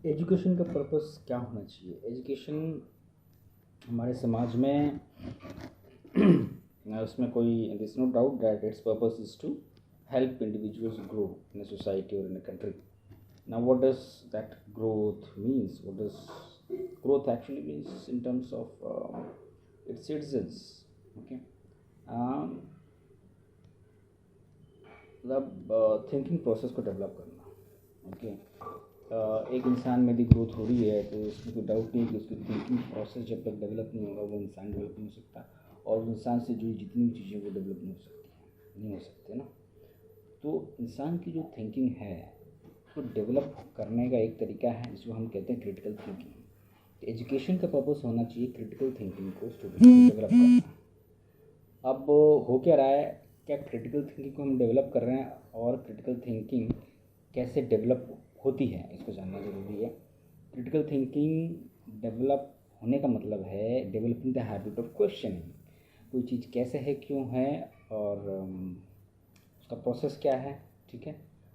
Education का purpose क्या होना चाहिए? एजुकेशन हमारे समाज में उसमें कोई this is no doubt that its purpose is to help individuals grow in a society or in a country. Now, what does that growth means? What does growth actually means in terms of its citizens? Okay, मतलब thinking process को develop करना. Okay, एक इंसान में यदि growth हो रही है तो इसमें कोई डाउट नहीं है कि उसकी थिंकिंग प्रोसेस जब तक डेवलप नहीं होगा वो इंसान डेवलप नहीं हो सकता, और उस इंसान से जुड़ी जितनी भी चीज़ें वो डेवलप नहीं हो सकते ना. तो इंसान की जो थिंकिंग है उसको डेवलप करने का एक तरीका है जिसको हम कहते हैं क्रिटिकल थिंकिंग. एजुकेशन का पर्पस होना चाहिए क्रिटिकल थिंकिंग को स्टूडेंट को डेवलप करना. अब हो क्या रहा है, क्या क्रिटिकल थिंकिंग को हम डेवलप कर रहे हैं और क्रिटिकल थिंकिंग कैसे डेवलप होती है इसको जानना ज़रूरी है. क्रिटिकल थिंकिंग डेवलप होने का मतलब है developing the habit of questioning. कोई चीज़ कैसे है, क्यों है, और उसका प्रोसेस क्या है. ठीक है,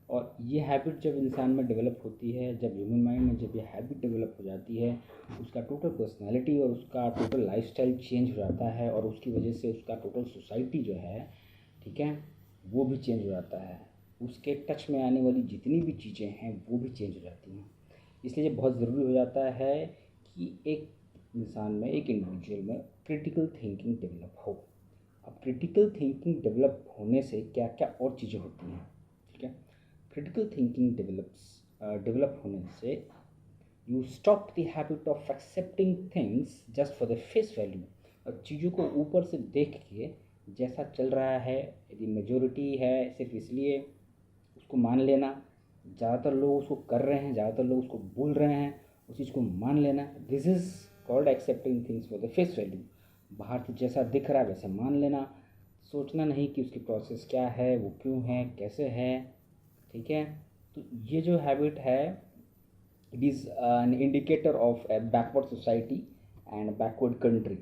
और ये हैबिट जब इंसान में डेवलप होती है, जब ह्यूमन माइंड में जब ये हैबिट डेवलप हो जाती है, उसका टोटल पर्सनालिटी और उसका टोटल लाइफस्टाइल चेंज हो जाता है, और उसकी वजह से उसका टोटल सोसाइटी जो है, ठीक है, वो भी चेंज हो जाता है. उसके टच में आने वाली जितनी भी चीज़ें हैं वो भी चेंज हो जाती हैं. इसलिए ये बहुत ज़रूरी हो जाता है कि एक इंसान में, एक इंडिविजुअल में क्रिटिकल थिंकिंग डेवलप हो. अब क्रिटिकल थिंकिंग डेवलप होने से क्या क्या और चीज़ें होती हैं. ठीक है, क्रिटिकल थिंकिंग डेवलप होने से you stop the habit of accepting things just for the face value. और चीज़ों को ऊपर से देख के जैसा चल रहा है, यदि मेजोरिटी है सिर्फ इसलिए उसको मान लेना, ज़्यादातर लोग उसको कर रहे हैं, ज़्यादातर लोग उसको बोल रहे हैं, उस चीज़ को मान लेना, this is called accepting things for the face value. बाहर से जैसा दिख रहा है वैसे मान लेना, सोचना नहीं कि उसकी प्रोसेस क्या है, वो क्यों है, कैसे है. ठीक है, तो ये जो हैबिट है it is an indicator of A backward society and backward country.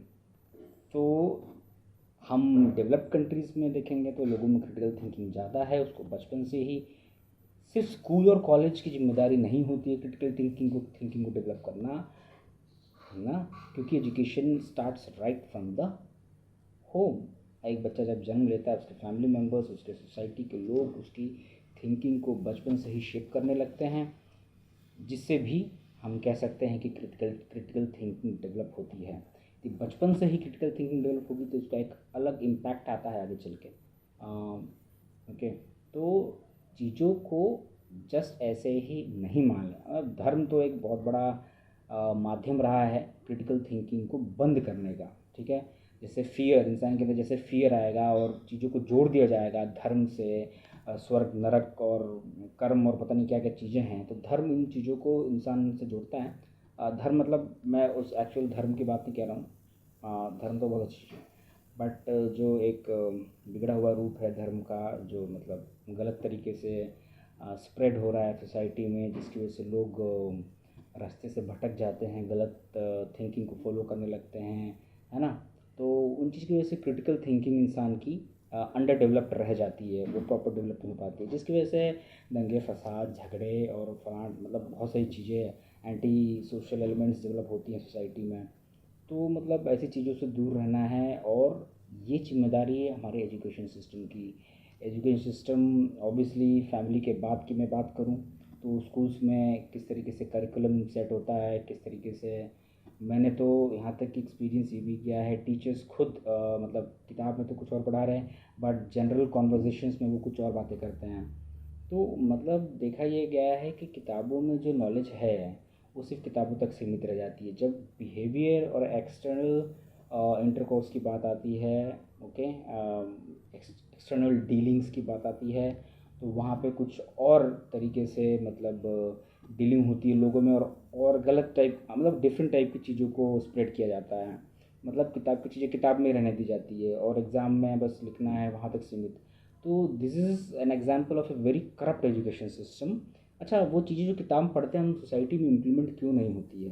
तो हम डेवलप्ड कंट्रीज़ में देखेंगे तो लोगों में क्रिटिकल थिंकिंग ज़्यादा है. उसको बचपन से ही सिर्फ स्कूल और कॉलेज की जिम्मेदारी नहीं होती है क्रिटिकल थिंकिंग को डेवलप करना, है ना, क्योंकि education starts right from the home. एक बच्चा जब जन्म लेता है उसके फैमिली मेम्बर्स, उसके सोसाइटी के लोग उसकी थिंकिंग को बचपन से ही शेप करने लगते हैं, जिससे भी हम कह सकते हैं कि क्रिटिकल थिंकिंग डेवलप होती है. तो बचपन से ही क्रिटिकल थिंकिंग डेवलप होगी तो उसका एक अलग इम्पैक्ट आता है आगे चल के. ओके, तो चीज़ों को जस्ट ऐसे ही नहीं मान लें. धर्म तो एक बहुत बड़ा माध्यम रहा है क्रिटिकल थिंकिंग को बंद करने का. ठीक है, जैसे फियर, इंसान के अंदर जैसे फियर आएगा और चीज़ों को जोड़ दिया जाएगा धर्म से, स्वर्ग नरक और कर्म और पता नहीं क्या क्या चीज़ें हैं, तो धर्म इन चीज़ों को इंसान से जोड़ता है. धर्म मतलब मैं उस एक्चुअल धर्म की बात नहीं कह रहा हूँ. धर्म तो बहुत अच्छी चीज़ है, बट जो एक बिगड़ा हुआ रूप है धर्म का, जो मतलब गलत तरीके से स्प्रेड हो रहा है सोसाइटी में, जिसकी वजह से लोग रास्ते से भटक जाते हैं, गलत थिंकिंग को फॉलो करने लगते हैं, है ना. तो उन चीज़ की वजह से क्रिटिकल थिंकिंग इंसान की अंडर डेवलप्ड रह जाती है, वो प्रॉपर डेवलप नहीं हो पाती है, जिसकी वजह से दंगे फसाद झगड़े और फलाट मतलब बहुत सारी चीज़ें, एंटी सोशल एलिमेंट्स डेवलप होती हैं सोसाइटी में. तो मतलब ऐसी चीज़ों से दूर रहना है, और ये जिम्मेदारी है हमारे एजुकेशन सिस्टम की. एजुकेशन सिस्टम ऑब्वियसली फैमिली के बाद की मैं बात करूं तो स्कूल्स में किस तरीके से करिकुलम सेट होता है, किस तरीके से, मैंने तो यहाँ तक कि एक्सपीरियंस ये भी किया है, टीचर्स खुद मतलब किताब में तो कुछ और पढ़ा रहे हैं बट जनरल कॉन्वर्जेशंस में वो कुछ और बातें करते हैं. तो मतलब देखा ये गया है कि किताबों में जो नॉलेज है वो सिर्फ किताबों तक सीमित रह जाती है. जब बिहेवियर और एक्सटर्नल इंटरकोर्स की बात आती है, ओके, एक्सटर्नल डीलिंग्स की बात आती है, तो वहाँ पे कुछ और तरीके से मतलब डीलिंग होती है लोगों में, और गलत टाइप मतलब डिफरेंट टाइप की चीज़ों को स्प्रेड किया जाता है. मतलब किताब की चीज़ें किताब में रहने दी जाती है और एग्ज़ाम में बस लिखना है वहाँ तक सीमित. तो this is an example of a very corrupt education system. अच्छा, वो चीज़ें जो किताब में पढ़ते हैं हम सोसाइटी में इम्प्लीमेंट क्यों नहीं होती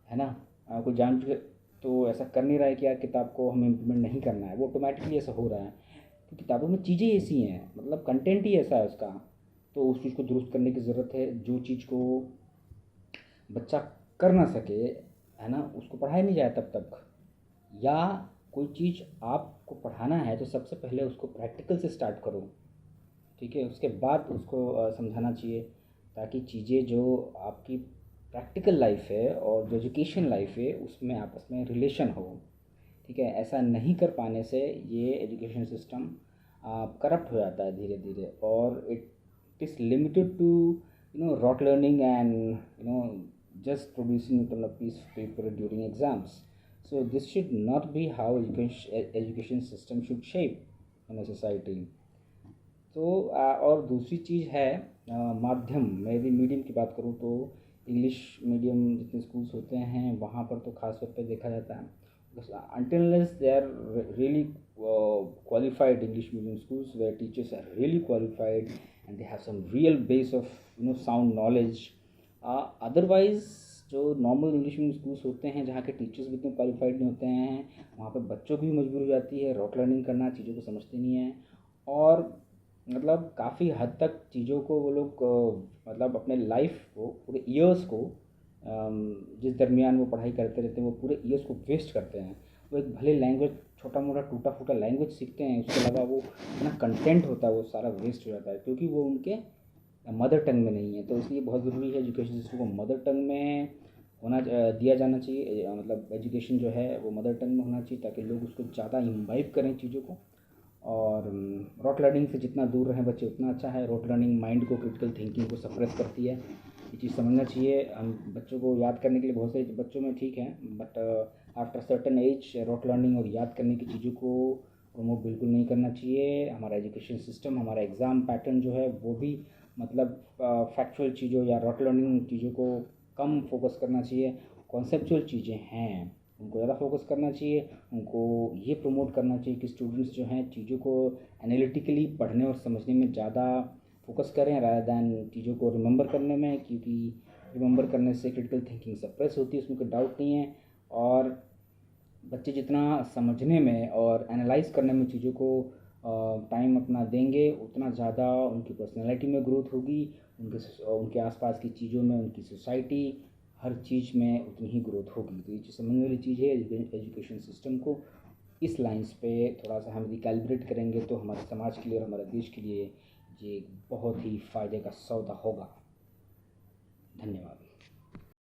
है ना. कोई जान के तो ऐसा कर नहीं रहा है कि यार किताब को हमें इम्प्लीमेंट नहीं करना है, वो ऑटोमेटिकली ऐसा हो रहा है. तो किताबों में चीज़ें ऐसी हैं, मतलब कंटेंट ही ऐसा है उसका, तो उस चीज़ को दुरुस्त करने की ज़रूरत है. जो चीज़ को बच्चा कर ना सके, है ना, उसको पढ़ाया नहीं जाए तब तक, या कोई चीज़ आपको पढ़ाना है तो सबसे पहले उसको प्रैक्टिकल से स्टार्ट करो, ठीक है, उसके बाद उसको समझाना चाहिए, ताकि चीज़ें जो आपकी प्रैक्टिकल लाइफ है और जो एजुकेशन लाइफ है उसमें आपस में रिलेशन हो, ठीक है। ऐसा नहीं कर पाने से ये एजुकेशन सिस्टम करप्ट हो जाता है धीरे धीरे, और it is limited to rote learning and just producing it on a piece of paper during exams. So this should not be how education system should shape in a society. तो और दूसरी चीज़ है माध्यम, मैं यदि मीडियम की बात करूँ तो इंग्लिश मीडियम जितने स्कूल्स होते हैं वहाँ पर तो ख़ास तौर पे देखा जाता है, until unless they are really qualified English medium schools where teachers are really qualified and they have some real base of sound knowledge. Otherwise जो नॉर्मल इंग्लिश मीडियम स्कूल्स होते हैं जहाँ के टीचर्स भी इतने क्वालिफाइड नहीं होते हैं, वहाँ पे बच्चों की भी मजबूरी हो जाती है रॉट लर्निंग करना, चीज़ों को समझते नहीं हैं, और मतलब काफ़ी हद तक चीज़ों को वो लोग मतलब अपने लाइफ को, पूरे ईयर्स को, जिस दरमियान वो पढ़ाई करते रहते हैं वो पूरे ईयर्स को वेस्ट करते हैं। वो एक भले लैंग्वेज, छोटा मोटा टूटा फूटा लैंग्वेज सीखते हैं, उसके अलावा वो अपना कंटेंट होता है वो सारा वेस्ट हो जाता है, क्योंकि वो उनके मदर टंग में नहीं है। तो इसलिए बहुत ज़रूरी है एजुकेशन सिस्टम को मदर टंग में होना दिया जाना चाहिए, मतलब एजुकेशन जो है वो मदर टंग में होना चाहिए, ताकि लोग उसको ज़्यादा इम्बाइब करें चीज़ों को, और रॉट लर्निंग से जितना दूर रहें बच्चे उतना अच्छा है। रॉट लर्निंग माइंड को, क्रिटिकल थिंकिंग को सप्रेस करती है, ये चीज़ समझना चाहिए। हम बच्चों को याद करने के लिए बहुत सारे बच्चों में ठीक है, but after certain age rote learning और याद करने की चीज़ों को प्रमोट बिल्कुल नहीं करना चाहिए। हमारा एजुकेशन सिस्टम, हमारा एग्ज़ाम पैटर्न जो है वो भी मतलब फैक्चुअल चीज़ों या रॉट लर्निंग चीज़ों को कम फोकस करना चाहिए। कॉन्सेप्चुअल चीज़ें हैं उनको ज़्यादा फोकस करना चाहिए, उनको ये प्रमोट करना चाहिए कि स्टूडेंट्स जो हैं चीज़ों को एनालिटिकली पढ़ने और समझने में ज़्यादा फोकस करें रादर दैन चीज़ों को रिमेंबर करने में, क्योंकि रिमेंबर करने से क्रिटिकल थिंकिंग सप्रेस होती है, उसमें कोई डाउट नहीं है। और बच्चे जितना समझने में और एनालाइज करने में चीज़ों को टाइम अपना देंगे, उतना ज़्यादा उनकी पर्सनैलिटी में ग्रोथ होगी, उनके आसपास की चीज़ों में, उनकी सोसाइटी, हर चीज़ में उतनी ही ग्रोथ होगी। तो ये चीज़ समझने वाली चीज़ है। एजुकेशन सिस्टम को इस लाइंस पे थोड़ा सा हम रिकैलिब्रेट करेंगे तो हमारे समाज के लिए और हमारे देश के लिए ये बहुत ही फ़ायदे का सौदा होगा। धन्यवाद।